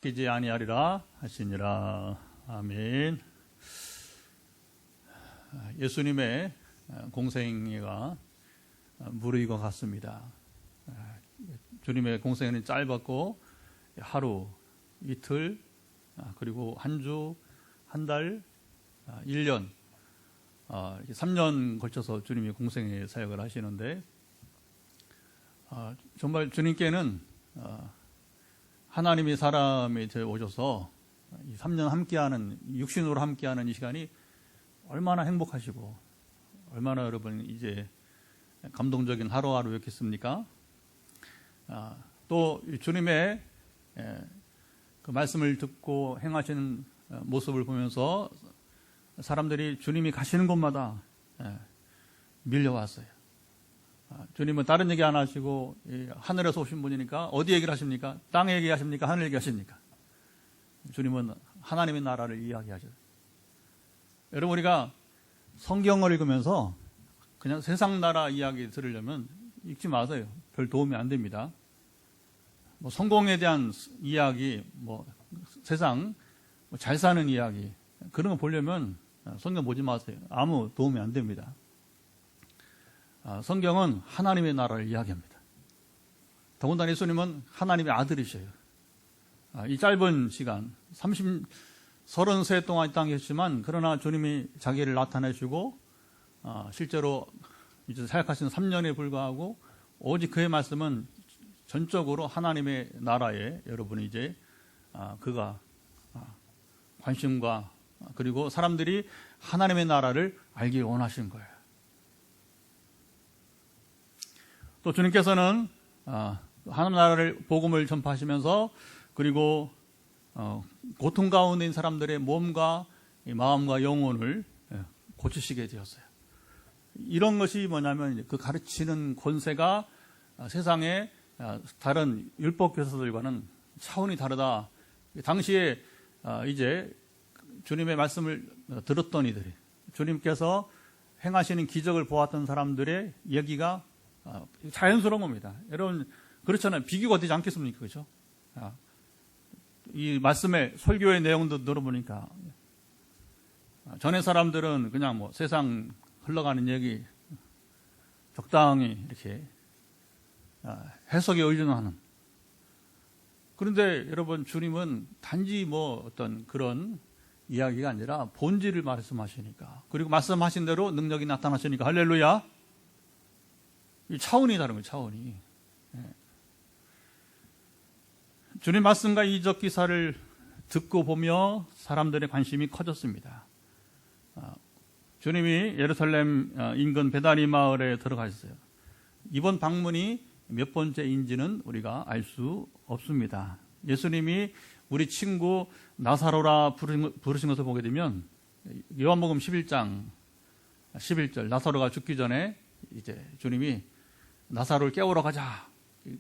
끼지 아니하리라 하시니라. 아멘. 예수님의 공생애가 무르익어 갔습니다. 주님의 공생애는 짧았고 하루, 이틀, 그리고 한 주, 한 달, 1년, 3년 걸쳐서 주님이 공생애 사역을 하시는데, 정말 주님께는 하나님이 사람이 되어 오셔서 3년 함께하는, 육신으로 함께하는 이 시간이 얼마나 행복하시고 얼마나 여러분 이제 감동적인 하루하루였겠습니까? 또 주님의 그 말씀을 듣고 행하시는 모습을 보면서 사람들이 주님이 가시는 곳마다 밀려왔어요. 주님은 다른 얘기 안 하시고 하늘에서 오신 분이니까 어디 얘기를 하십니까? 땅 얘기하십니까? 하늘 얘기하십니까? 주님은 하나님의 나라를 이야기하죠. 여러분, 우리가 성경을 읽으면서 그냥 세상 나라 이야기 들으려면 읽지 마세요. 별 도움이 안 됩니다. 뭐 성공에 대한 이야기, 뭐 세상 잘 사는 이야기, 그런 거 보려면 성경 보지 마세요. 아무 도움이 안 됩니다. 성경은 하나님의 나라를 이야기합니다. 더군다나 예수님은 하나님의 아들이셔요. 이 짧은 시간 30세 동안 이 땅에 계셨지만, 그러나 주님이 자기를 나타내시고 실제로 이제 사역하신 3년에 불과하고 오직 그의 말씀은 전적으로 하나님의 나라에 여러분이 이제 그가 관심과 그리고 사람들이 하나님의 나라를 알길 원하신 거예요. 또 주님께서는 하나님 나라를 복음을 전파하시면서 그리고 고통 가운데 있는 사람들의 몸과 마음과 영혼을 고치시게 되었어요. 이런 것이 뭐냐면 그 가르치는 권세가 세상의 다른 율법 교사들과는 차원이 다르다. 당시에 이제 주님의 말씀을 들었던 이들이, 주님께서 행하시는 기적을 보았던 사람들의 얘기가 자연스러운 겁니다. 여러분, 그렇잖아요. 비교가 되지 않겠습니까? 그렇죠? 이 말씀의 설교의 내용도 들어보니까 전에 사람들은 그냥 뭐 세상 흘러가는 얘기 적당히 이렇게 해석에 의존하는. 그런데 여러분, 주님은 단지 뭐 어떤 그런 이야기가 아니라 본질을 말씀하시니까, 그리고 말씀하신 대로 능력이 나타나시니까 할렐루야. 이 차원이 다른 거예요, 차원이. 주님 말씀과 이적 기사를 듣고 보며 사람들의 관심이 커졌습니다. 주님이 예루살렘 인근 베다니 마을에 들어가셨어요. 이번 방문이 몇 번째인지는 우리가 알 수 없습니다. 예수님이 우리 친구 나사로라 부르신 것을 보게 되면 요한복음 11장 11절, 나사로가 죽기 전에 이제 주님이 나사로를 깨우러 가자.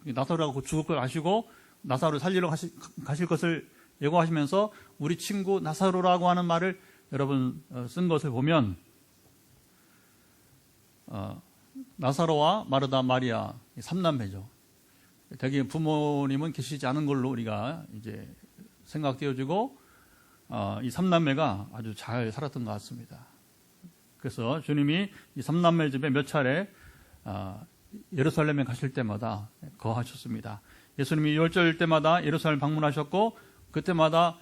나사로가 죽을 걸 아시고 나사로를 살리러 가실 것을 예고하시면서 우리 친구 나사로라고 하는 말을 여러분 쓴 것을 보면 나사로와 마르다, 마리아 3남매죠. 대개 부모님은 계시지 않은 걸로 우리가 이제 생각되어지고 이 3남매가 아주 잘 살았던 것 같습니다. 그래서 주님이 이 3남매 집에 몇 차례 예루살렘에 가실 때마다 거하셨습니다. 예수님이 유월절 때마다 예루살렘 방문하셨고, 그때마다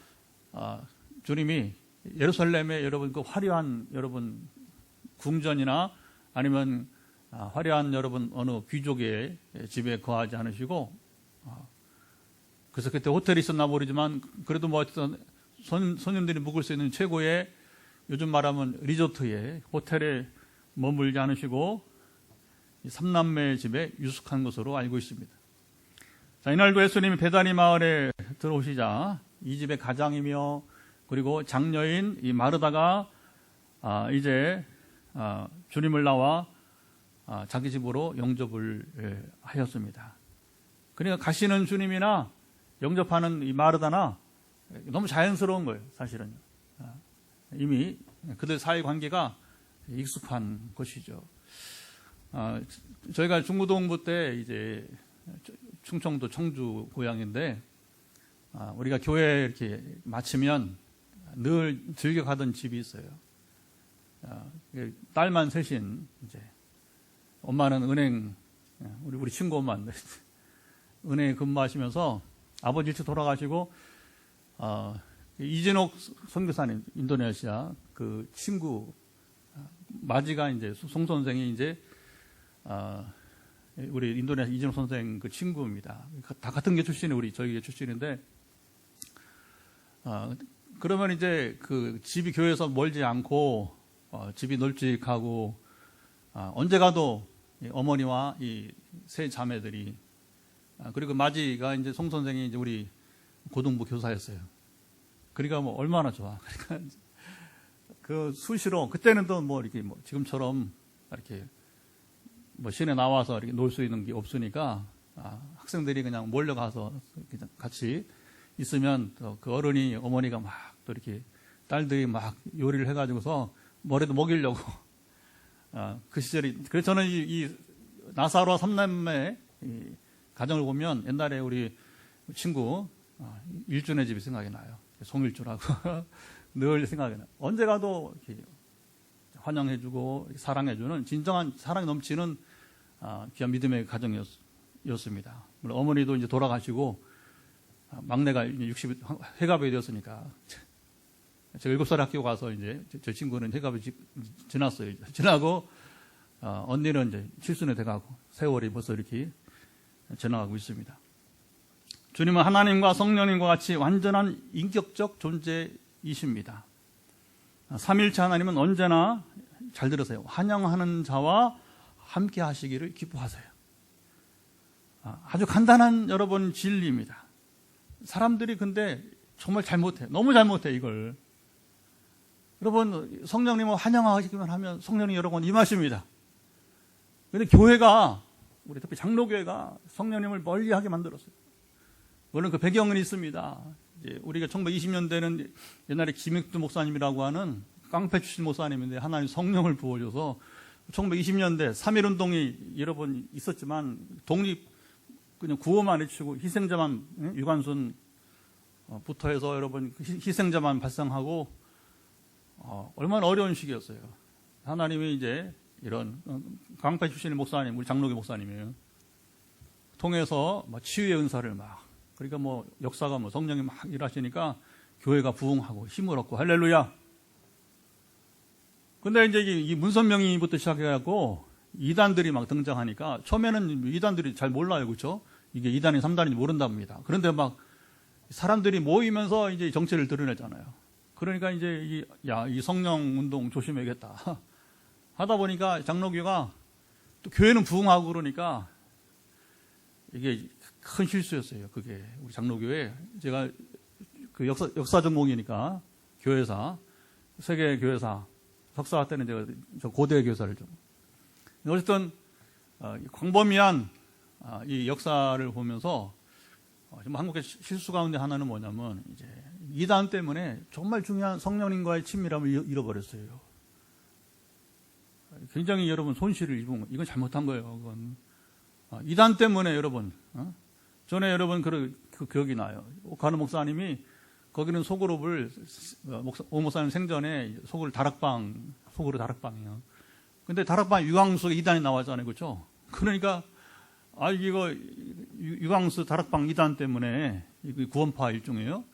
주님이 예루살렘에 여러분 그 화려한 여러분 궁전이나 아니면 화려한 여러분 어느 귀족의 집에 거하지 않으시고, 그래서 그때 호텔이 있었나 모르지만 그래도 뭐 어떤 손님들이 묵을 수 있는 최고의, 요즘 말하면 리조트에, 호텔에 머물지 않으시고 삼남매 집에 유숙한 것으로 알고 있습니다. 자, 이날도 예수님이 베다니 마을에 들어오시자 이 집의 가장이며 그리고 장녀인 이 마르다가 이제 주님을 나와 자기 집으로 영접을 하였습니다. 그러니까 가시는 주님이나 영접하는 이 마르다나 너무 자연스러운 거예요, 사실은. 이미 그들 사이 관계가 익숙한 것이죠. 저희가 중고등부 때 이제 충청도 청주 고향인데 우리가 교회 이렇게 마치면 늘 즐겨 가던 집이 있어요. 딸만 셋인 이제 엄마는 은행, 우리 친구 엄마인데 은행에 근무하시면서 아버지 일찍 돌아가시고 이진옥 선교사님 인도네시아 그 친구 마지가 이제 송 선생이 이제 우리 인도네시아 이진옥 선생 그 친구입니다. 다 같은 게 출신이 저희 게 출신인데 그러면 이제 그 집이 교회에서 멀지 않고 집이 널찍하고 언제 가도 어머니와 이 세 자매들이 그리고 마지가 이제 송 선생이 이제 우리 고등부 교사였어요. 그러니까 뭐 얼마나 좋아. 그러니까 그 수시로 그때는 또 뭐 이렇게 뭐 지금처럼 이렇게 뭐 시내 나와서 이렇게 놀 수 있는 게 없으니까 학생들이 그냥 몰려가서 그냥 같이 있으면 또 그 어른이 어머니가 막 또 이렇게 딸들이 막 요리를 해가지고서 뭐라도 먹이려고 그 시절이 그래서 저는 이 나사로와 삼남매 가정을 보면 옛날에 우리 친구 일준의 집이 생각이 나요. 송일주라고 늘 생각이 나요. 언제 가도 이렇게 환영해주고 사랑해주는 진정한 사랑이 넘치는 귀한 믿음의 가정이었습니다. 물론 어머니도 이제 돌아가시고 막내가 이제 60 회갑이 되었으니까 제가 7살에 학교 가서 이제 저 친구는 회갑이 지났어요. 지나고 언니는 이제 칠순에 돼가고 세월이 벌써 이렇게 지나가고 있습니다. 주님은 하나님과 성령님과 같이 완전한 인격적 존재이십니다. 삼일체 하나님은 언제나 잘 들으세요. 환영하는 자와 함께 하시기를 기뻐하세요. 아주 간단한 여러분 진리입니다. 사람들이 근데 정말 잘못해. 너무 잘못해 이걸. 여러분 성령님을 환영하시기만 하면 성령님 여러분 임하십니다. 그런데 교회가 우리 특히 장로교회가 성령님을 멀리하게 만들었어요. 물론 그 배경은 있습니다. 이제 우리가 1920년대는 옛날에 김익두 목사님이라고 하는 깡패 출신 목사님인데 하나님 성령을 부어줘서 1920년대 3.1운동이 여러 번 있었지만 독립 그냥 구호만 외치고 희생자만 유관순 부터 해서 여러분 희생자만 발생하고 얼마나 어려운 시기였어요. 하나님이 이제 이런 깡패 출신의 목사님, 우리 장로교 목사님이에요. 통해서 치유의 은사를 막 그러니까 뭐 역사가 뭐 성령이 막 일하시니까 교회가 부흥하고 힘을 얻고 할렐루야. 근데 이제 이 문선명이부터 시작해갖고 이단들이 막 등장하니까 처음에는 이단들이 잘 몰라요, 그렇죠? 이게 2단이 3단인지 모른답니다. 그런데 막 사람들이 모이면서 이제 정체를 드러내잖아요. 그러니까 이제 이 성령 운동 조심해야겠다 하다 보니까 장로교가 또 교회는 부흥하고 그러니까 이게 큰 실수였어요. 그게 우리 장로교회 제가 그 역사 전공이니까 교회사 세계 교회사 석사 때는 제가 저 고대 교사를 좀 어쨌든 광범위한 이 역사를 보면서 정말 한국의 실수 가운데 하나는 뭐냐면 이제 이단 때문에 정말 중요한 성령님과의 친밀함을 잃어버렸어요. 굉장히 여러분 손실을 입은 거 이건 잘못한 거예요. 그건 이단 때문에 여러분 전에 여러분 그 기억이 나요. 가는 목사님이 거기는 소그룹을 오 목사님 생전에 속으로 다락방이요. 근데 다락방 유광수 이단이 나왔잖아요, 그렇죠? 그러니까 이거 유광수 다락방 이단 때문에 구원파 일종이에요.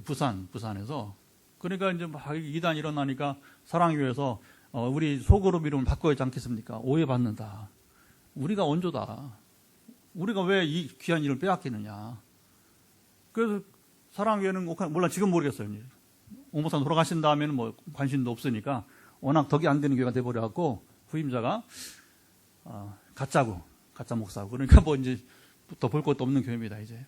부산에서 그러니까 이제 막 이단 일어나니까 사랑교회에서 우리 소그룹 이름을 바꿔야 하지 않겠습니까? 오해받는다. 우리가 원조다. 우리가 왜 이 귀한 일을 빼앗기느냐. 그래서 사랑교회는 몰라 지금 모르겠어요. 오 목사 돌아가신 다음에는 뭐 관심도 없으니까 워낙 덕이 안 되는 교회가 돼버려갖고 후임자가 가짜 목사고 그러니까 뭐 이제 더 볼 것도 없는 교회입니다 이제.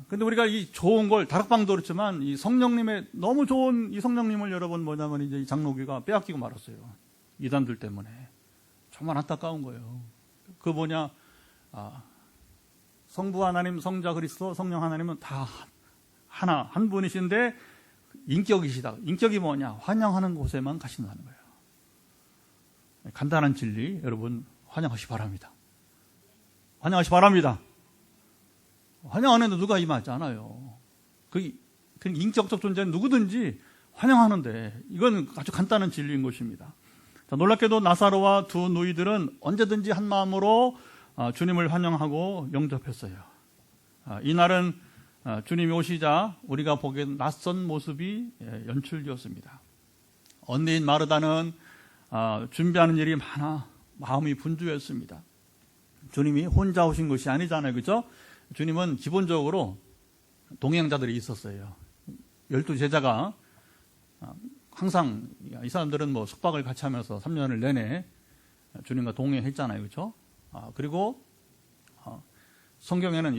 근데 우리가 이 좋은 걸 다락방도 그렇지만 이 성령님의 너무 좋은 이 성령님을 여러분 뭐냐면 이제 이 장로교가 빼앗기고 말았어요. 이단들 때문에 정말 안타까운 거예요. 그 뭐냐 성부 하나님, 성자 그리스도, 성령 하나님은 다 하나 한 분이신데 인격이시다. 인격이 뭐냐? 환영하는 곳에만 가신다는 거예요. 간단한 진리 여러분 환영하시 바랍니다. 환영하시 바랍니다. 환영하는데 누가 임하지 않아요. 그 인격적 존재는 누구든지 환영하는데 이건 아주 간단한 진리인 것입니다. 자, 놀랍게도 나사로와 두 누이들은 언제든지 한 마음으로 주님을 환영하고 영접했어요. 이날은 주님이 오시자 우리가 보기엔 낯선 모습이 연출되었습니다. 언니인 마르다는 준비하는 일이 많아 마음이 분주했습니다. 주님이 혼자 오신 것이 아니잖아요. 그렇죠? 주님은 기본적으로 동행자들이 있었어요. 12제자가 항상 이 사람들은 뭐 숙박을 같이 하면서 3년을 내내 주님과 동행했잖아요. 그렇죠? 그리고 성경에는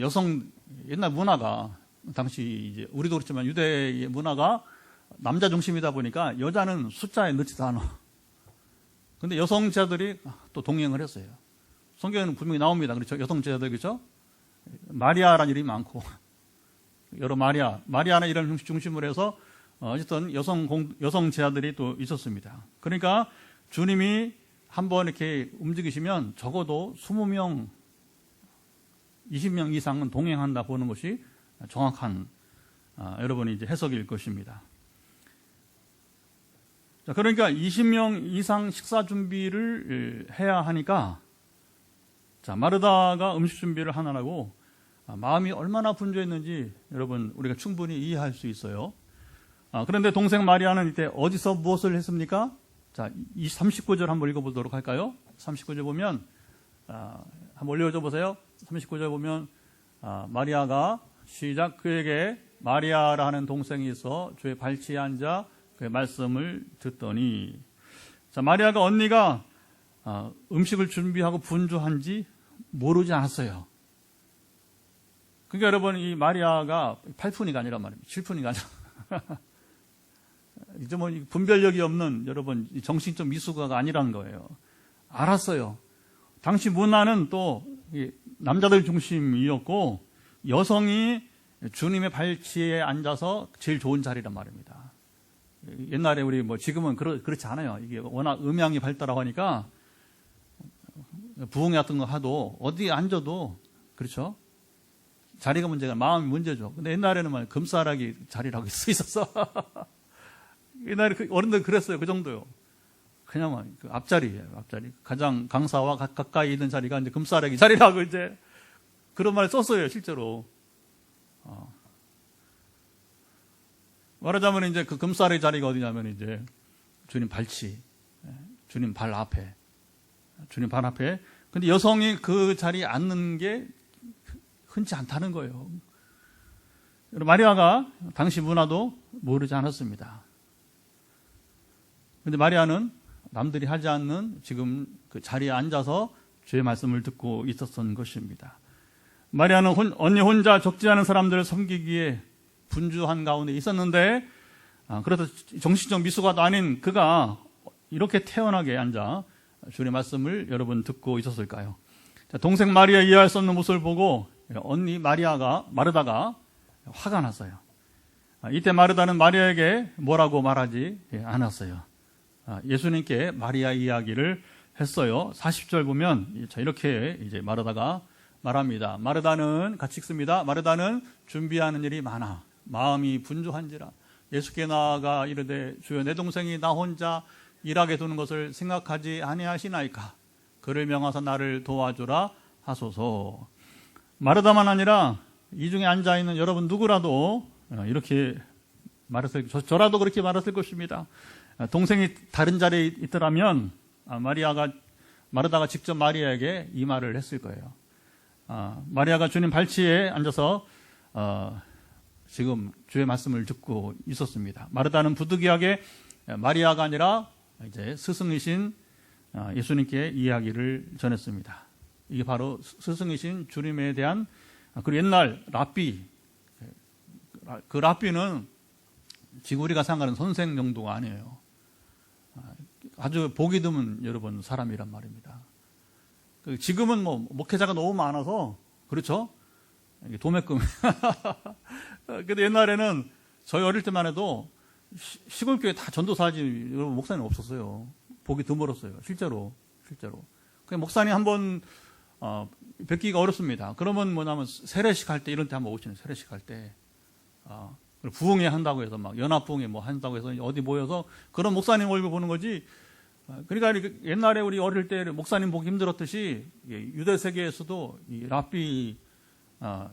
옛날 문화가 당시 이제 우리도 그렇지만 유대의 문화가 남자 중심이다 보니까 여자는 숫자에 넣지도 않아. 근데 여성 제자들이 또 동행을 했어요. 성경에는 분명히 나옵니다. 그렇죠? 여성 제자들, 그렇죠? 마리아라는 이름이 많고, 여러 마리아는 이런 중심으로 해서, 어쨌든 여성 제자들이 또 있었습니다. 그러니까 주님이 한번 이렇게 움직이시면 적어도 20명, 20명 이상은 동행한다 보는 것이 정확한, 여러분이 이제 해석일 것입니다. 자, 그러니까 20명 이상 식사 준비를 해야 하니까, 자, 마르다가 음식 준비를 하느라고 마음이 얼마나 분주했는지 여러분 우리가 충분히 이해할 수 있어요. 그런데 동생 마리아는 이때 어디서 무엇을 했습니까? 자, 이 39절 한번 읽어보도록 할까요? 39절 보면 한번 올려줘 보세요. 39절 보면 마리아가 시작 그에게 마리아라 하는 동생이 있어 주의 발치에 앉아 그의 말씀을 듣더니, 자, 마리아가 언니가 음식을 준비하고 분주한지 모르지 않았어요. 그러니까 여러분 이 마리아가 8푼이가 아니란 말입니다. 7푼이가 아니라 이제 뭐 분별력이 없는 여러분 정신적 미숙아가 아니라는 거예요. 알았어요. 당시 문화는 또 남자들 중심이었고 여성이 주님의 발치에 앉아서 제일 좋은 자리란 말입니다. 옛날에 우리 뭐 지금은 그렇지 않아요. 이게 워낙 음향이 발달하고 하니까 부흥회 같은 거 하도 어디 앉아도 그렇죠. 자리가 문제가 마음이 문제죠. 근데 옛날에는 막 금싸라기 자리라고 써 있었어. 옛날에 어른들 그랬어요. 그 정도요. 그냥 그 앞자리예요. 앞자리. 가장 강사와 가까이 있는 자리가 이제 금싸라기 자리라고 이제 그런 말을 썼어요. 실제로. 말하자면 이제 그 금싸라기 자리가 어디냐면 이제 주님 발치, 주님 발 앞에. 주님 발 앞에. 근데 여성이 그 자리에 앉는 게 흔치 않다는 거예요. 마리아가 당시 문화도 모르지 않았습니다. 근데 마리아는 남들이 하지 않는 지금 그 자리에 앉아서 주의 말씀을 듣고 있었던 것입니다. 마리아는 언니 혼자 적지 않은 사람들을 섬기기에 분주한 가운데 있었는데, 그래서 정신적 미숙아도 아닌 그가 이렇게 태연하게 앉아 주의 말씀을 여러분 듣고 있었을까요? 자, 동생 마리아 이해할 수 없는 모습을 보고 언니 마르다가 화가 났어요. 이때 마르다는 마리아에게 뭐라고 말하지 않았어요. 예수님께 마리아 이야기를 했어요. 40절 보면 이렇게 이제 마르다가 말합니다. 마르다는 같이 읽습니다. 마르다는 준비하는 일이 많아 마음이 분주한지라 예수께 나아가 이르되 주여 내 동생이 나 혼자 일하게 두는 것을 생각하지 아니하시나이까 그를 명하사 나를 도와주라 하소서. 마르다만 아니라 이 중에 앉아있는 여러분 누구라도 이렇게 말했을, 저라도 그렇게 말했을 것입니다. 동생이 다른 자리에 있더라면 마르다가 직접 마리아에게 이 말을 했을 거예요. 마리아가 주님 발치에 앉아서 지금 주의 말씀을 듣고 있었습니다. 마르다는 부득이하게 마리아가 아니라 이제 스승이신 예수님께 이야기를 전했습니다. 이게 바로 스승이신 주님에 대한, 그리고 옛날 랍비, 그 랍비는 지금 우리가 생각하는 선생 정도가 아니에요. 아주 보기 드문 여러분 사람이란 말입니다. 지금은 뭐 목회자가 너무 많아서 그렇죠? 도매금. 근데 옛날에는 저희 어릴 때만 해도 시골 교회 다 전도사지 여러분 목사님 없었어요. 보기 드물었어요. 실제로. 그냥 목사님 한번 뵙기가 어렵습니다. 그러면 뭐냐면 세례식 할 때 이런 때 한번 오시는 세례식 할 때 부흥회 한다고 해서 막 연합부흥회 뭐 한다고 해서 어디 모여서 그런 목사님 얼굴 보는 거지. 그러니까 옛날에 우리 어릴 때 목사님 보기 힘들었듯이 유대 세계에서도 이 랍비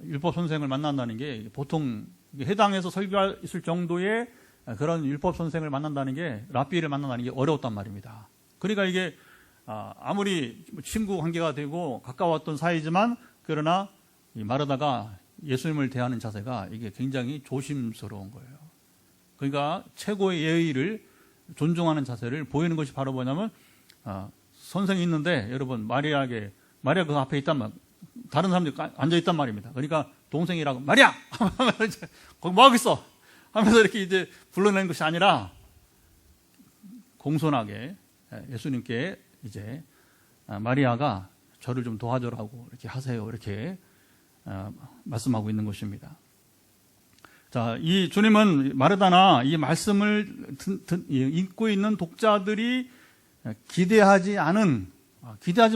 율법 선생을 만난다는 게 보통 해당해서 설교할 있을 정도의 그런 율법 선생을 만난다는 게 랍비를 만난다는 게 어려웠단 말입니다. 그러니까 이게 아무리 친구 관계가 되고 가까웠던 사이지만 그러나 이 마르다가 예수님을 대하는 자세가 이게 굉장히 조심스러운 거예요. 그러니까 최고의 예의를 존중하는 자세를 보이는 것이 바로 뭐냐면 선생이 있는데 여러분 마리아 그 앞에 있단 말, 다른 사람들이 앉아 있단 말입니다. 그러니까 동생이라고 마리아 거기 뭐 하고 있어 하면서 이렇게 이제 불러내는 것이 아니라 공손하게 예수님께 이제 마리아가 저를 좀 도와줘라고 이렇게 하세요. 이렇게 말씀하고 있는 것입니다. 자, 이 주님은 마르다나 이 말씀을 읽고 있는 독자들이 기대하지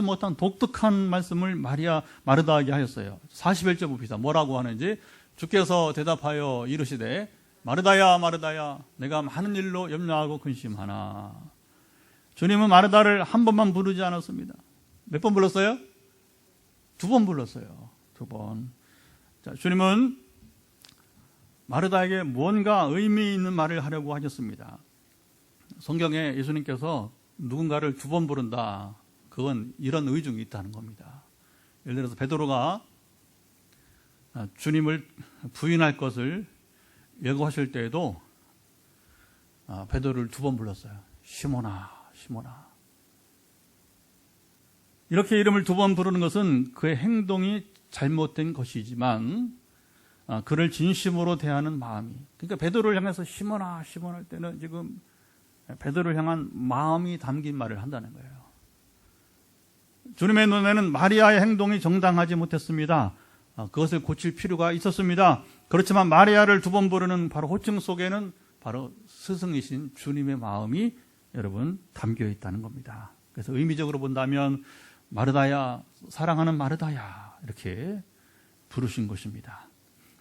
못한 독특한 말씀을 마르다에게 하였어요. 41절 봅시다. 뭐라고 하는지. 주께서 대답하여 이르시되 마르다야 마르다야 내가 많은 일로 염려하고 근심하나. 주님은 마르다를 한 번만 부르지 않았습니다. 몇 번 불렀어요? 2번 불렀어요. 2번. 자, 주님은 마르다에게 무언가 의미 있는 말을 하려고 하셨습니다. 성경에 예수님께서 누군가를 2번 부른다. 그건 이런 의중이 있다는 겁니다. 예를 들어서 베드로가 주님을 부인할 것을 예고하실 때에도 베드로를 2번 불렀어요. 시몬아, 시몬아. 이렇게 이름을 2번 부르는 것은 그의 행동이 잘못된 것이지만 그를 진심으로 대하는 마음이, 그러니까 베드로를 향해서 시몬아, 시몬 할 때는 지금 베드로를 향한 마음이 담긴 말을 한다는 거예요. 주님의 눈에는 마리아의 행동이 정당하지 못했습니다. 그것을 고칠 필요가 있었습니다. 그렇지만 마리아를 2번 부르는 바로 호칭 속에는 바로 스승이신 주님의 마음이 여러분 담겨 있다는 겁니다. 그래서 의미적으로 본다면 마르다야, 사랑하는 마르다야 이렇게 부르신 것입니다.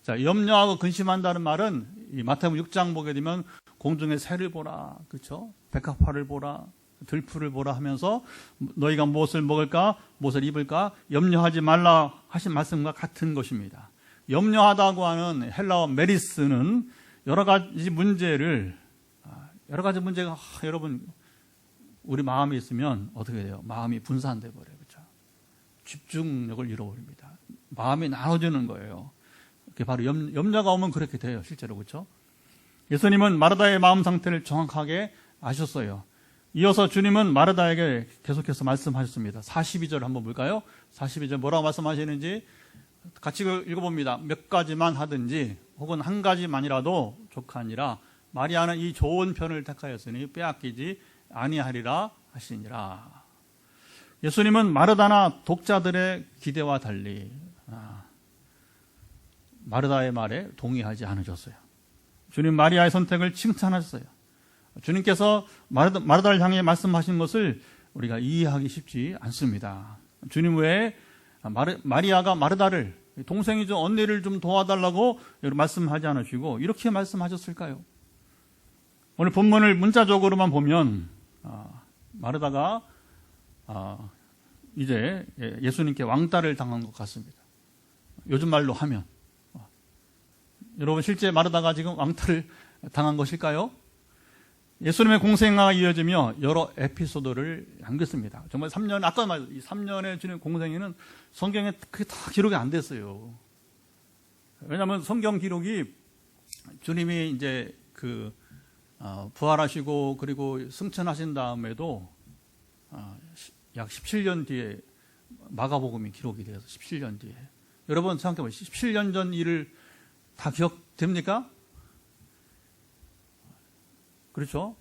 자, 염려하고 근심한다는 말은 이 마태복음 6장 보게 되면 공중의 새를 보라, 그렇죠? 백합화를 보라, 들풀을 보라 하면서 너희가 무엇을 먹을까, 무엇을 입을까 염려하지 말라 하신 말씀과 같은 것입니다. 염려하다고 하는 헬라어 메리스는 여러 가지 문제가 여러분 우리 마음에 있으면 어떻게 돼요? 마음이 분산돼 버려요, 그렇죠? 집중력을 잃어버립니다. 마음이 나눠지는 거예요. 그게 바로 염려가 오면 그렇게 돼요, 실제로, 그렇죠? 예수님은 마르다의 마음 상태를 정확하게 아셨어요. 이어서 주님은 마르다에게 계속해서 말씀하셨습니다. 42절 한번 볼까요? 42절 뭐라고 말씀하시는지 같이 읽어봅니다. 몇 가지만 하든지 혹은 한 가지만이라도 족하니라. 마리아는 이 좋은 편을 택하였으니 빼앗기지 아니하리라 하시니라. 예수님은 마르다나 독자들의 기대와 달리 마르다의 말에 동의하지 않으셨어요. 주님 마리아의 선택을 칭찬하셨어요. 주님께서 마르다를 향해 말씀하신 것을 우리가 이해하기 쉽지 않습니다. 주님 외에 마리아가 마르다를, 동생이죠, 언니를 좀 도와달라고 말씀하지 않으시고 이렇게 말씀하셨을까요? 오늘 본문을 문자적으로만 보면 마르다가 이제 예수님께 왕따를 당한 것 같습니다. 요즘 말로 하면 여러분 실제 마르다가 지금 왕따를 당한 것일까요? 예수님의 공생애가 이어지며 여러 에피소드를 남겼습니다. 정말 3년, 아까 말했죠. 이 3년의 주님 공생애는 성경에 그게 다 기록이 안 됐어요. 왜냐하면 성경 기록이 주님이 이제 부활하시고 그리고 승천하신 다음에도 약 17년 뒤에 마가복음이 기록이 되어서 17년 뒤에. 여러분 생각해보세요. 17년 전 일을 다 기억됩니까? 그렇죠?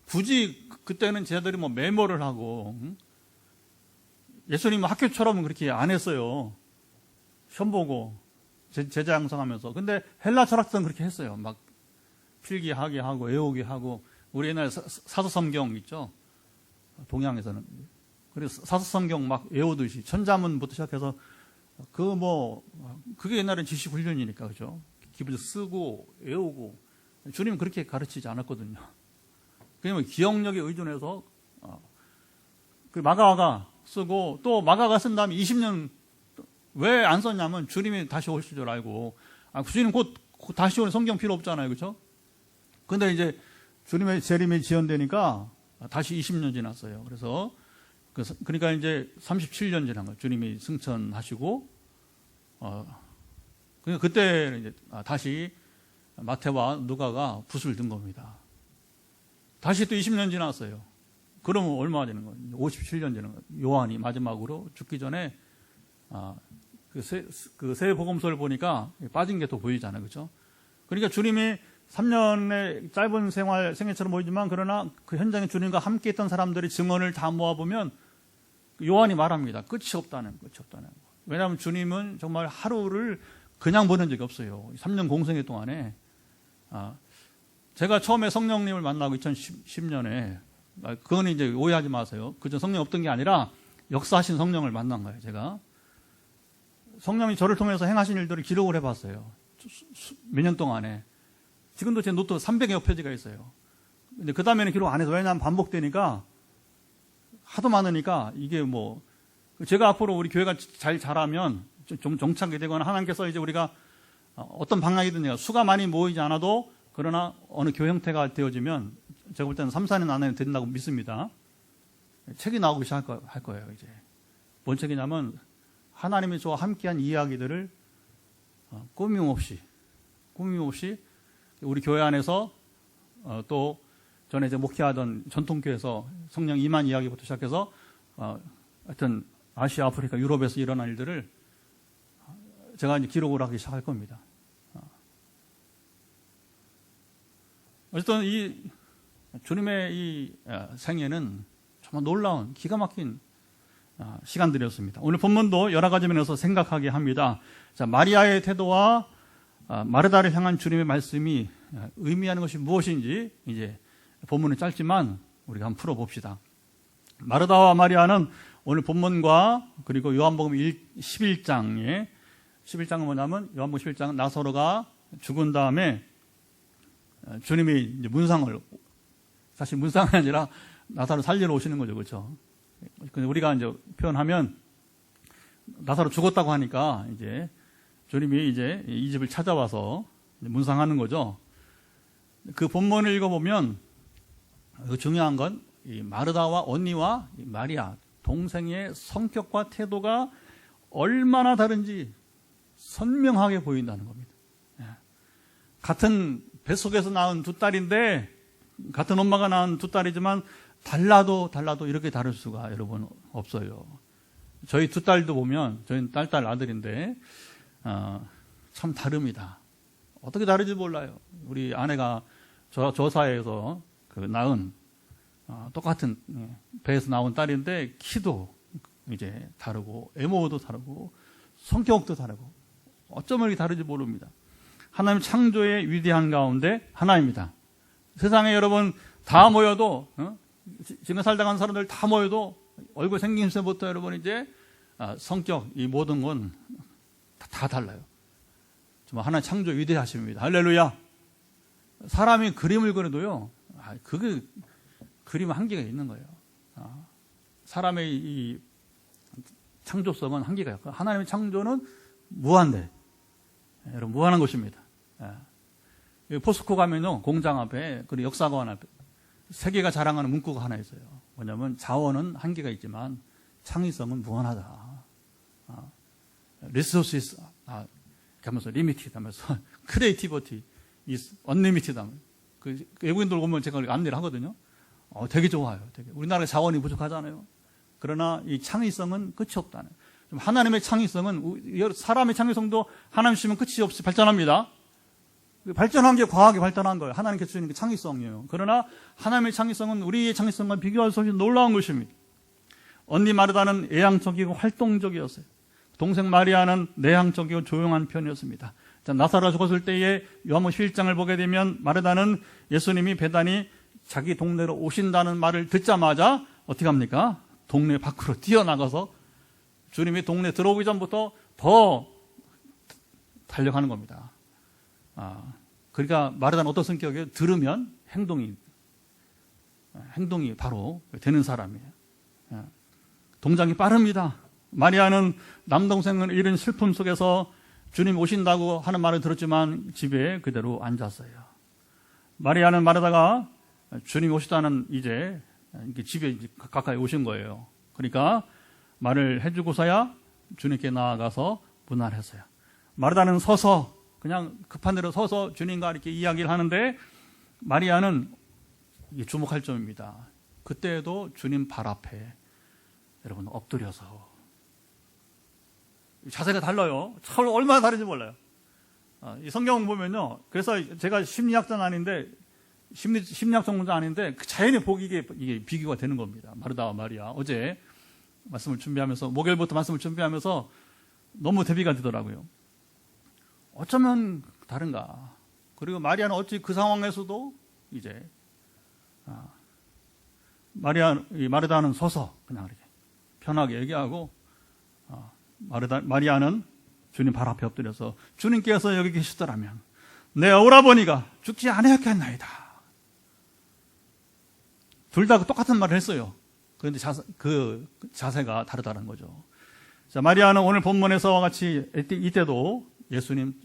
굳이 그때는 제자들이 뭐 메모를 하고 예수님은 학교처럼 그렇게 안 했어요. 시험 보고 제자 양성하면서. 근데 헬라 철학자는 그렇게 했어요. 막 필기하게 하고 외우게 하고. 우리 옛날 사도성경 있죠? 동양에서는 그래서 사서성경 막 외우듯이 천자문부터 시작해서 그게 옛날엔 지식 훈련이니까 그죠? 기본적으로 쓰고 외우고 주님은 그렇게 가르치지 않았거든요. 그냥 기억력에 의존해서 그 마가가 쓰고 또 마가가 쓴 다음에 20년 왜 안 썼냐면 주님이 다시 오실 줄 알고 주님 곧 다시 오는 성경 필요 없잖아요, 그렇죠? 근데 이제 주님의 재림이 지연되니까 다시 20년 지났어요. 그래서 그러니까 이제 37년 지난 거예요. 주님이 승천하시고 그러니까 그때 이제 다시 마태와 누가가 붓을 든 겁니다. 다시 또 20년 지났어요. 그러면 얼마나 되는 거예요? 57년 되는 거예요. 요한이 마지막으로 죽기 전에 그 새 복음서를 보니까 빠진 게 또 보이잖아요, 그렇죠? 그러니까 주님이 3년의 짧은 생애처럼 보이지만 그러나 그 현장에 주님과 함께했던 사람들의 증언을 다 모아보면 요한이 말합니다. 끝이 없다는 거. 왜냐하면 주님은 정말 하루를 그냥 보낸 적이 없어요. 3년 공생애 동안에 제가 처음에 성령님을 만나고 2010년에 그건 이제 오해하지 마세요. 그전 성령 없던 게 아니라 역사하신 성령을 만난 거예요. 제가 성령이 저를 통해서 행하신 일들을 기록을 해봤어요. 몇 년 동안에. 지금도 제 노트 300여 페이지가 있어요. 근데 그 다음에는 기록 안 해서 왜냐하면 반복되니까 하도 많으니까 이게 제가 앞으로 우리 교회가 잘 자라면 좀 정착이 되거나 하나님께서 이제 우리가 어떤 방향이든 수가 많이 모이지 않아도 그러나 어느 교회 형태가 되어지면 제가 볼 때는 3, 4년 안에 된다고 믿습니다. 책이 나오기 시작할 거예요, 이제. 뭔 책이냐면 하나님이 저와 함께한 이야기들을 꾸밈없이 우리 교회 안에서 또 전에 이제 목회하던 전통교회에서 성령 임한 이야기부터 시작해서 하여튼 아시아, 아프리카, 유럽에서 일어난 일들을 제가 이제 기록을 하기 시작할 겁니다. 어쨌든 이 주님의 이 생애는 정말 놀라운 기가 막힌 시간들이었습니다. 오늘 본문도 여러 가지 면에서 생각하게 합니다. 자, 마리아의 태도와 마르다를 향한 주님의 말씀이 의미하는 것이 무엇인지 이제 본문은 짧지만 우리가 한번 풀어봅시다. 마르다와 마리아는 오늘 본문과 그리고 요한복음 11장은 뭐냐면 요한복음 11장은 나사로가 죽은 다음에 주님이 이제 문상이 아니라 나사로 살리러 오시는 거죠, 그렇죠? 근데 우리가 이제 표현하면 나사로 죽었다고 하니까 이제 주님이 이제 이 집을 찾아와서 문상하는 거죠. 그 본문을 읽어보면 그 중요한 건 이 마르다와 언니와 이 마리아 동생의 성격과 태도가 얼마나 다른지 선명하게 보인다는 겁니다. 같은 뱃속에서 낳은 두 딸인데 같은 엄마가 낳은 두 딸이지만 달라도 이렇게 다를 수가 여러분 없어요. 저희 두 딸도 보면 저희는 딸 아들인데 참 다릅니다. 어떻게 다른지 몰라요. 우리 아내가 저 사이에서 낳은 똑같은 배에서 나온 딸인데 키도 이제 다르고 외모도 다르고 성격도 다르고 어쩌면 이렇게 다른지 모릅니다. 하나님 창조의 위대한 가운데 하나입니다. 세상에 여러분 다 모여도 지금 살다 간 사람들 다 모여도 얼굴 생김새부터 여러분 이제 성격 이 모든 건 다 달라요. 정말 하나님 창조 위대하십니다. 할렐루야. 사람이 그림을 그려도요. 그게 그림 한계가 있는 거예요. 사람의 이 창조성은 한계가 있고 하나님의 창조는 무한대. 여러분 무한한 것입니다. 포스코 가면요 공장 앞에 그리고 역사관 앞에 세계가 자랑하는 문구가 하나 있어요. 뭐냐면 자원은 한계가 있지만 창의성은 무한하다. Resources 하면서 limited 하면서 creativity is unlimited 하면서 그 외국인들 오면 제가 안내를 하거든요. 되게 좋아요. 되게. 우리나라에 자원이 부족하잖아요. 그러나 이 창의성은 끝이 없다는. 하나님의 창의성은 사람의 창의성도 하나님 주시면 끝이 없이 발전합니다. 발전한 게 과학이 발전한 거예요. 하나님께서 주시는 게 창의성이에요. 그러나 하나님의 창의성은 우리의 창의성과 비교할 수 없이 놀라운 것입니다. 언니 마르다는 애양적이고 활동적이었어요. 동생 마리아는 내향적이고 조용한 편이었습니다. 자, 나사로가 죽었을 때에 요한복음 11장을 보게 되면 마르다는 예수님이 배단이 자기 동네로 오신다는 말을 듣자마자 어떻게 합니까? 동네 밖으로 뛰어나가서 주님이 동네 들어오기 전부터 더 달려가는 겁니다. 그러니까 마르다는 어떤 성격이에요? 들으면 행동이 바로 되는 사람이에요. 동작이 빠릅니다. 마리아는 남동생을 잃은 슬픔 속에서 주님 오신다고 하는 말을 들었지만 집에 그대로 앉았어요. 마리아는 마르다가 주님이 오시다는 이제 집에 가까이 오신 거예요. 그러니까 말을 해주고서야 주님께 나아가서 문안을 했어요. 마르다는 서서 그냥 급한 대로 서서 주님과 이렇게 이야기를 하는데 마리아는 이게 주목할 점입니다. 그때에도 주님 발 앞에 여러분 엎드려서 자세가 달라요. 참 얼마나 다른지 몰라요. 이 성경 보면요. 그래서 제가 심리학자는 아닌데 심리학 전공자 아닌데 자연히 보기에 이게 비교가 되는 겁니다. 마르다와 마리아. 어제 말씀을 준비하면서 목요일부터 말씀을 준비하면서 너무 대비가 되더라고요. 어쩌면 다른가. 그리고 마리아는 어찌 그 상황에서도 이제 마르다는 서서 그냥 이렇게 편하게 얘기하고 마리아는 주님 발 앞에 엎드려서 주님께서 여기 계시더라면 내 오라버니가 죽지 않았겠나이다. 둘 다 똑같은 말을 했어요. 그런데 그 자세가 다르다는 거죠. 자, 마리아는 오늘 본문에서와 같이 이때도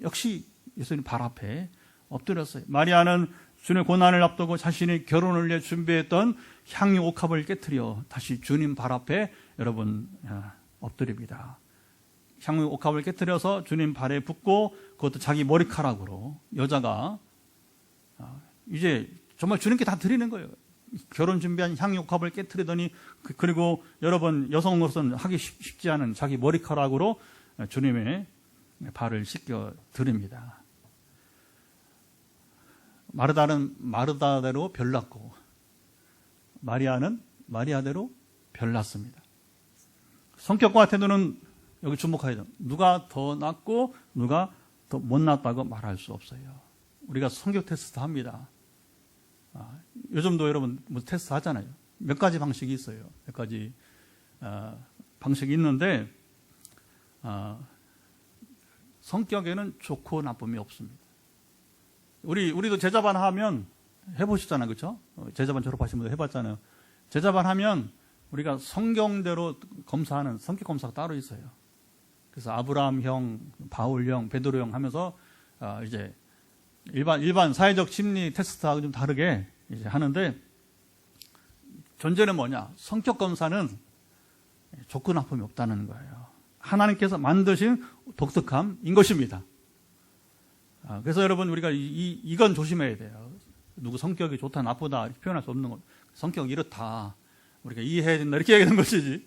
역시 예수님 발 앞에 엎드렸어요. 마리아는 주님의 고난을 앞두고 자신이 결혼을 위해 준비했던 향유 옥합을 깨트려 다시 주님 발 앞에 여러분 엎드립니다. 향유 옥합을 깨트려서 주님 발에 붓고 그것도 자기 머리카락으로 여자가 이제 정말 주님께 다 드리는 거예요. 결혼 준비한 향유 옥합을 깨트리더니 그리고 여러분 여성으로서는 하기 쉽지 않은 자기 머리카락으로 주님의 발을 씻겨 드립니다. 마르다는 마르다대로 별났고 마리아는 마리아대로 별났습니다. 성격과 태도는 여기 주목해야 돼요. 누가 더 낫고 누가 더 못났다고 말할 수 없어요. 우리가 성격 테스트 합니다. 요즘도 여러분 뭐 테스트 하잖아요. 몇 가지 방식이 있어요. 몇 가지 방식이 있는데 성격에는 좋고 나쁨이 없습니다. 우리도 제자반 하면 해보시잖아요. 그렇죠? 제자반 졸업하신 분들 해봤잖아요. 제자반 하면 우리가 성경대로 검사하는 성격 검사가 따로 있어요. 그래서 아브라함형, 바울형, 베드로형 하면서 이제 일반 사회적 심리 테스트하고 좀 다르게 이제 하는데 전제는 뭐냐? 성격 검사는 좋고 나쁨이 없다는 거예요. 하나님께서 만드신 독특함인 것입니다. 그래서 여러분 우리가 이건 조심해야 돼요. 누구 성격이 좋다 나쁘다 이렇게 표현할 수 없는 것. 성격이 이렇다. 우리가 이해해야 된다 이렇게 얘기하는 것이지.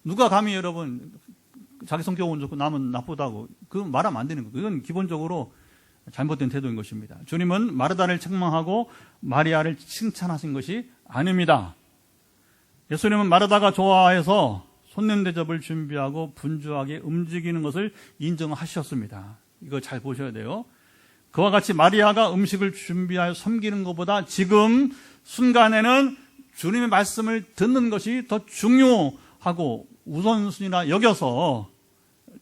누가 감히 여러분 자기 성격은 좋고 남은 나쁘다고 그건 말하면 안 되는 거예요. 그건 기본적으로 잘못된 태도인 것입니다. 주님은 마르다를 책망하고 마리아를 칭찬하신 것이 아닙니다. 예수님은 마르다가 좋아해서 손님 대접을 준비하고 분주하게 움직이는 것을 인정하셨습니다. 이거 잘 보셔야 돼요. 그와 같이 마리아가 음식을 준비하여 섬기는 것보다 지금 순간에는 주님의 말씀을 듣는 것이 더 중요하고 우선순위라 여겨서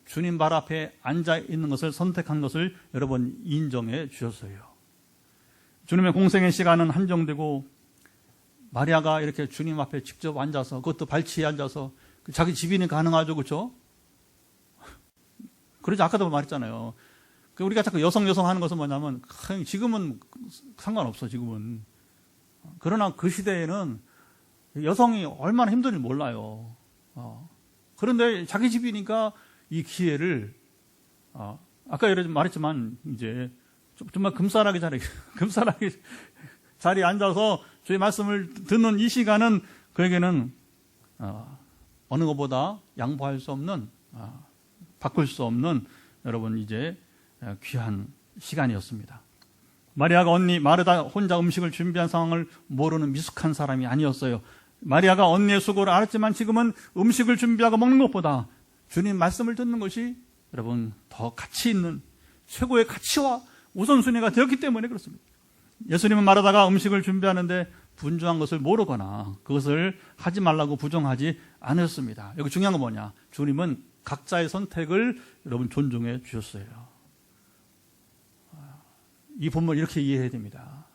주님 발 앞에 앉아 있는 것을 선택한 것을 여러분 인정해 주셨어요. 주님의 공생의 시간은 한정되고 마리아가 이렇게 주님 앞에 직접 앉아서 그것도 발치에 앉아서 자기 집이니 가능하죠. 그렇죠? 그러지 아까도 말했잖아요. 우리가 자꾸 여성 하는 것은 뭐냐면 지금은 상관없어. 지금은. 그러나 그 시대에는 여성이 얼마나 힘든지 몰라요. 그런데 자기 집이니까 이 기회를 아까 말했지만 이제 정말 금싸라기 자리에 앉아서 주의 말씀을 듣는 이 시간은 그에게는 어느 것보다 양보할 수 없는 바꿀 수 없는 여러분 이제 귀한 시간이었습니다. 마리아가 언니 마르다 혼자 음식을 준비한 상황을 모르는 미숙한 사람이 아니었어요. 마리아가 언니의 수고를 알았지만 지금은 음식을 준비하고 먹는 것보다 주님 말씀을 듣는 것이 여러분 더 가치 있는 최고의 가치와 우선순위가 되었기 때문에 그렇습니다. 예수님은 마르다가 음식을 준비하는데 분주한 것을 모르거나 그것을 하지 말라고 부정하지 않았습니다. 여기 중요한 건 뭐냐? 주님은 각자의 선택을 여러분 존중해 주셨어요. 이 본문을 이렇게 이해해야 됩니다.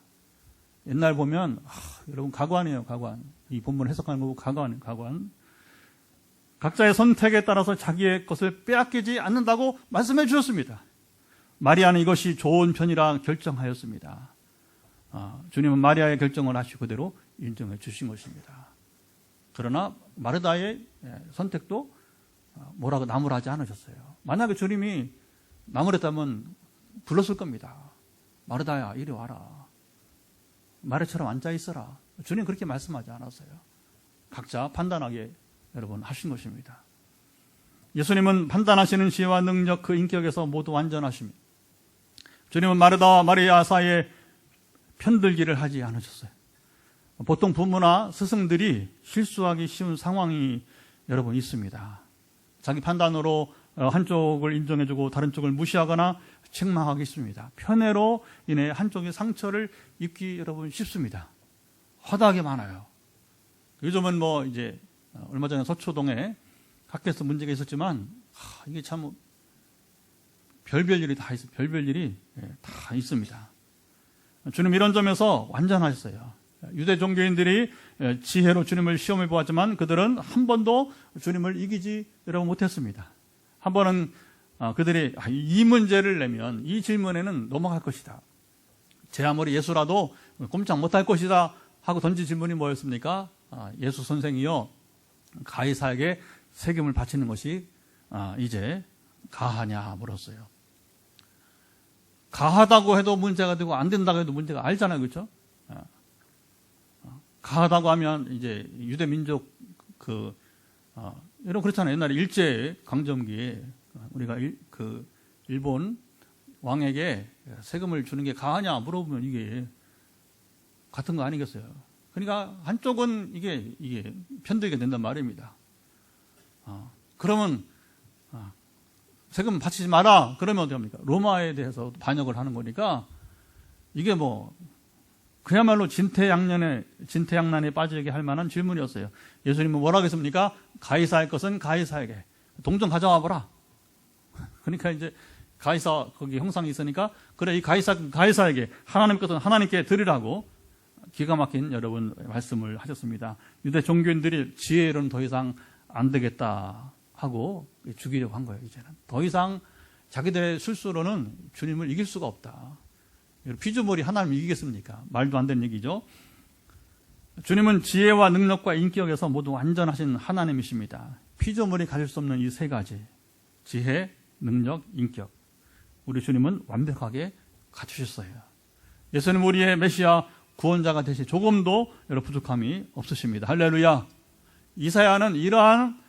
옛날 보면 여러분 가관이에요. 가관. 이 본문 해석하는 거고 가관이에요. 가관. 각자의 선택에 따라서 자기의 것을 빼앗기지 않는다고 말씀해 주셨습니다. 마리아는 이것이 좋은 편이라 결정하였습니다. 주님은 마리아의 결정을 하시고 그대로 인정해 주신 것입니다. 그러나 마르다의 선택도 뭐라고 나무라지 않으셨어요. 만약에 주님이 나무랬다면 불렀을 겁니다. 마르다야 이리 와라. 마르처럼 앉아 있어라. 주님 그렇게 말씀하지 않았어요. 각자 판단하게 여러분 하신 것입니다. 예수님은 판단하시는 지혜와 능력 그 인격에서 모두 완전하십니다. 주님은 마르다와 마리아 사이에 편들기를 하지 않으셨어요. 보통 부모나 스승들이 실수하기 쉬운 상황이 여러분 있습니다. 자기 판단으로 한쪽을 인정해주고 다른 쪽을 무시하거나 책망하기 쉽습니다. 편애로 인해 한쪽이 상처를 입기 여러분 쉽습니다. 허다하게 많아요. 요즘은 뭐 이제 얼마 전에 서초동에 학교에서 문제가 있었지만 이게 참 별별 일이 다 있어요. 별별 일이 다 있습니다. 주님 이런 점에서 완전하셨어요. 유대 종교인들이 지혜로 주님을 시험해 보았지만 그들은 한 번도 주님을 이기지 여러분 못했습니다. 한 번은 그들이 이 문제를 내면 이 질문에는 넘어갈 것이다. 제 아무리 예수라도 꼼짝 못할 것이다 하고 던진 질문이 뭐였습니까? 예수 선생이요 가이사에게 세금을 바치는 것이 이제 가하냐 물었어요. 가하다고 해도 문제가 되고 안 된다고 해도 문제가 알잖아요, 그렇죠? 가하다고 하면 이제 유대 민족 여러분 그렇잖아요. 옛날에 일제 강점기에 우리가 일본 왕에게 세금을 주는 게 가하냐 물어보면 이게 같은 거 아니겠어요? 그러니까 한쪽은 이게 편들게 된단 말입니다. 그러면 세금 바치지 마라. 그러면 어떻게 합니까? 로마에 대해서 반역을 하는 거니까 이게 뭐 그야말로 진퇴양난에 빠지게 할 만한 질문이었어요. 예수님은 뭐라고 했습니까? 가이사의 것은 가이사에게 동전 가져와 보라. 그러니까 이제 가이사 거기 형상이 있으니까 그래 이 가이사에게 하나님 것은 하나님께 드리라고 기가 막힌 여러분 말씀을 하셨습니다. 유대 종교인들이 지혜로는 더 이상 안 되겠다 하고 죽이려고 한 거예요. 이제는 더 이상 자기들의 술수로는 주님을 이길 수가 없다. 피조물이 하나님을 이기겠습니까? 말도 안 되는 얘기죠. 주님은 지혜와 능력과 인격에서 모두 완전하신 하나님이십니다. 피조물이 가질 수 없는 이 세 가지 지혜, 능력, 인격 우리 주님은 완벽하게 갖추셨어요. 예수님 우리의 메시아 구원자가 되시 조금도 여러 부족함이 없으십니다. 할렐루야. 이사야는 이러한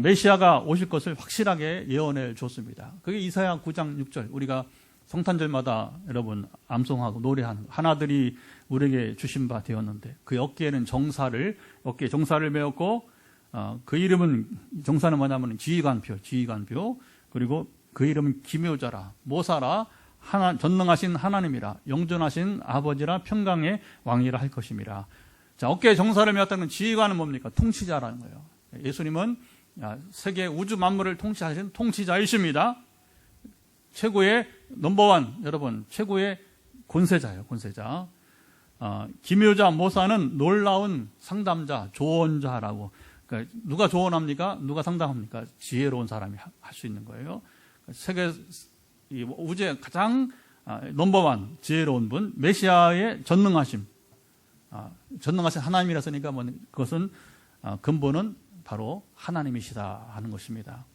메시아가 오실 것을 확실하게 예언해 줬습니다. 그게 이사야 9장 6절 우리가 성탄절마다 여러분 암송하고 노래하는 하나들이 우리에게 주신 바 되었는데 그 어깨에 정사를 메었고 그 이름은 정사는 뭐냐면 지휘관표 그리고 그 이름은 기묘자라 모사라 전능하신 하나님이라 영존하신 아버지라 평강의 왕이라 할 것임이라. 자, 어깨에 정사를 메었다는 건 지휘관은 뭡니까? 통치자라는 거예요. 예수님은 세계 우주 만물을 통치하신 통치자이십니다. 최고의 넘버원 여러분 최고의 권세자예요. 권세자. 기묘자 모사는 놀라운 상담자 조언자라고. 그러니까 누가 조언합니까? 누가 상담합니까? 지혜로운 사람이 할 수 있는 거예요. 세계 우주의 가장 넘버원 지혜로운 분 메시아의 전능하심 전능하신 하나님이라 했으니까 그것은 근본은 바로 하나님이시다 하는 것입니다.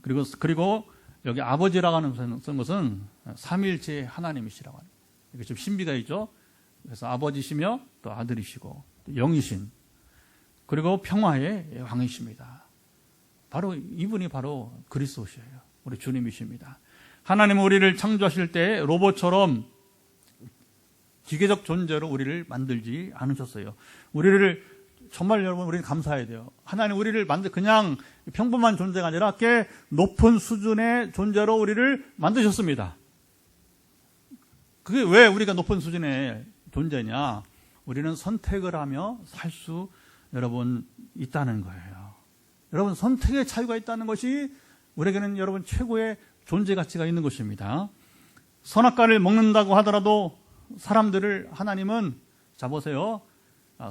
그리고 여기 아버지라고 하는 것은 삼일체의 하나님이시라고 하는 이게 좀 신비가 있죠. 그래서 아버지시며 또 아들이시고 또 영이신 그리고 평화의 왕이십니다. 바로 이분이 바로 그리스도시예요. 우리 주님이십니다. 하나님은 우리를 창조하실 때 로봇처럼 기계적 존재로 우리를 만들지 않으셨어요. 우리를 정말 여러분 우리는 감사해야 돼요. 하나님 우리를 그냥 평범한 존재가 아니라 꽤 높은 수준의 존재로 우리를 만드셨습니다. 그게 왜 우리가 높은 수준의 존재냐? 우리는 선택을 하며 살 수 여러분 있다는 거예요. 여러분 선택의 자유가 있다는 것이 우리에게는 여러분 최고의 존재 가치가 있는 것입니다. 선악과를 먹는다고 하더라도 사람들을 하나님은 자 보세요.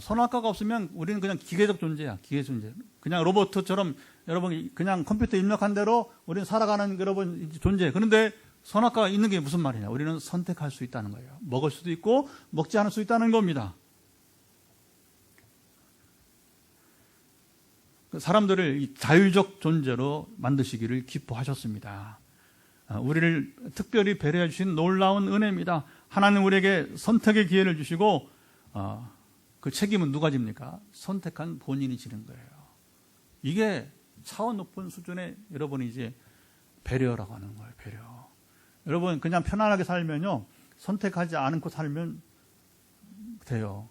선악과가 없으면 우리는 그냥 기계적 존재야. 기계 존재. 그냥 로봇처럼 여러분 그냥 컴퓨터 입력한 대로 우리는 살아가는 여러분 존재. 그런데 선악과가 있는 게 무슨 말이냐? 우리는 선택할 수 있다는 거예요. 먹을 수도 있고 먹지 않을 수 있다는 겁니다. 사람들을 자율적 존재로 만드시기를 기뻐하셨습니다. 우리를 특별히 배려해 주신 놀라운 은혜입니다. 하나님 우리에게 선택의 기회를 주시고 그 책임은 누가 집니까? 선택한 본인이 지는 거예요. 이게 차원 높은 수준의 여러분이 이제 배려라고 하는 거예요. 배려. 여러분 그냥 편안하게 살면요 선택하지 않고 살면 돼요.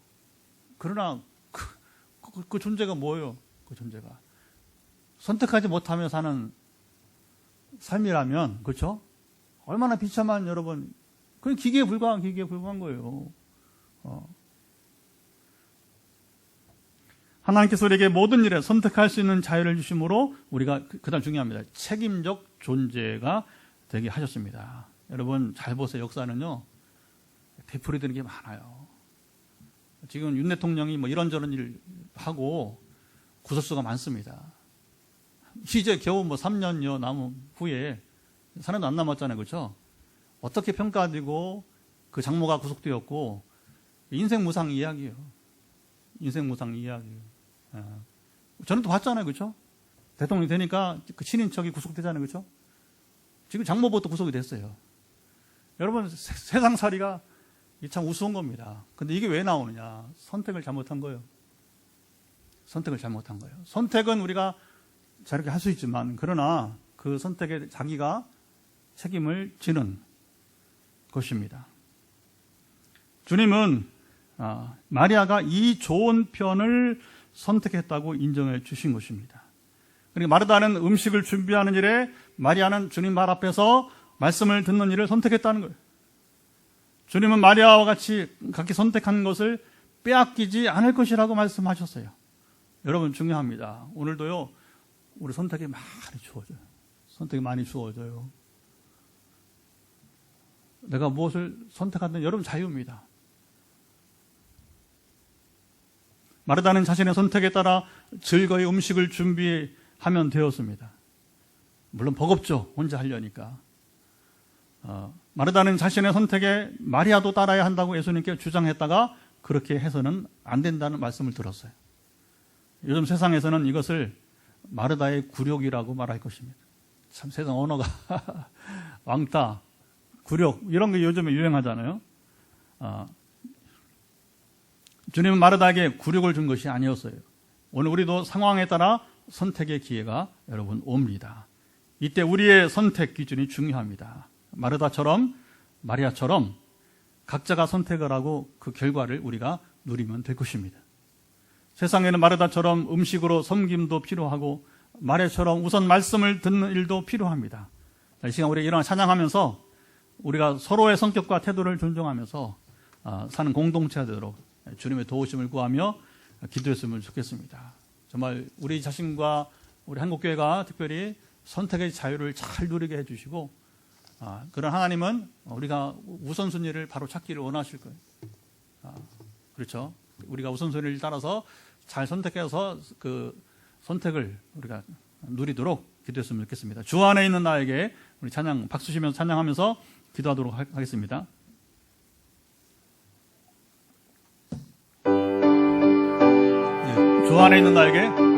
그러나 그 존재가 뭐예요? 그 존재가 선택하지 못하며 사는 삶이라면 그렇죠? 얼마나 비참한 여러분 그건 기계에 불과한 거예요. 하나님께서 우리에게 모든 일에 선택할 수 있는 자유를 주심으로 우리가 그다음 중요합니다. 책임적 존재가 되게 하셨습니다. 여러분 잘 보세요. 역사는요 되풀이되는 게 많아요. 지금 윤 대통령이 뭐 이런저런 일을 하고 구설수가 많습니다. 이제 겨우 뭐 3년여 남은 후에 사내도 안 남았잖아요. 그렇죠? 어떻게 평가되고 그 장모가 구속되었고 인생 무상 이야기예요. 인생 무상 이야기예요. 저는 또 봤잖아요. 그렇죠? 대통령이 되니까 그 친인척이 구속되잖아요. 그렇죠? 지금 장모부터 구속이 됐어요. 여러분 세상살이가 참 우스운 겁니다. 근데 이게 왜 나오느냐? 선택을 잘못한 거예요. 선택을 잘못한 거예요. 선택은 우리가 저렇게 할 수 있지만 그러나 그 선택에 자기가 책임을 지는 것입니다. 주님은 마리아가 이 좋은 편을 선택했다고 인정해 주신 것입니다. 그러니까 마르다는 음식을 준비하는 일에 마리아는 주님 말 앞에서 말씀을 듣는 일을 선택했다는 거예요. 주님은 마리아와 같이 각기 선택한 것을 빼앗기지 않을 것이라고 말씀하셨어요. 여러분 중요합니다. 오늘도요 우리 선택이 많이 주어져요. 선택이 많이 주어져요. 내가 무엇을 선택하든 여러분 자유입니다. 마르다는 자신의 선택에 따라 즐거이 음식을 준비하면 되었습니다. 물론 버겁죠. 혼자 하려니까. 마르다는 자신의 선택에 마리아도 따라야 한다고 예수님께 주장했다가 그렇게 해서는 안 된다는 말씀을 들었어요. 요즘 세상에서는 이것을 마르다의 굴욕이라고 말할 것입니다. 참 세상 언어가 왕따, 굴욕 이런 게 요즘에 유행하잖아요. 주님은 마르다에게 굴욕을 준 것이 아니었어요. 오늘 우리도 상황에 따라 선택의 기회가 여러분 옵니다. 이때 우리의 선택 기준이 중요합니다. 마르다처럼 마리아처럼 각자가 선택을 하고 그 결과를 우리가 누리면 될 것입니다. 세상에는 마르다처럼 음식으로 섬김도 필요하고 마리아처럼 우선 말씀을 듣는 일도 필요합니다. 이 시간 우리가 일어나 찬양하면서 우리가 서로의 성격과 태도를 존중하면서 사는 공동체가 되도록 주님의 도우심을 구하며 기도했으면 좋겠습니다. 정말 우리 자신과 우리 한국교회가 특별히 선택의 자유를 잘 누리게 해주시고 그런 하나님은 우리가 우선순위를 바로 찾기를 원하실 거예요. 그렇죠? 우리가 우선순위를 따라서 잘 선택해서 그 선택을 우리가 누리도록 기도했으면 좋겠습니다. 주 안에 있는 나에게 우리 찬양 박수 치면서 찬양하면서 기도하도록 하겠습니다. 주 안에 있는 나에게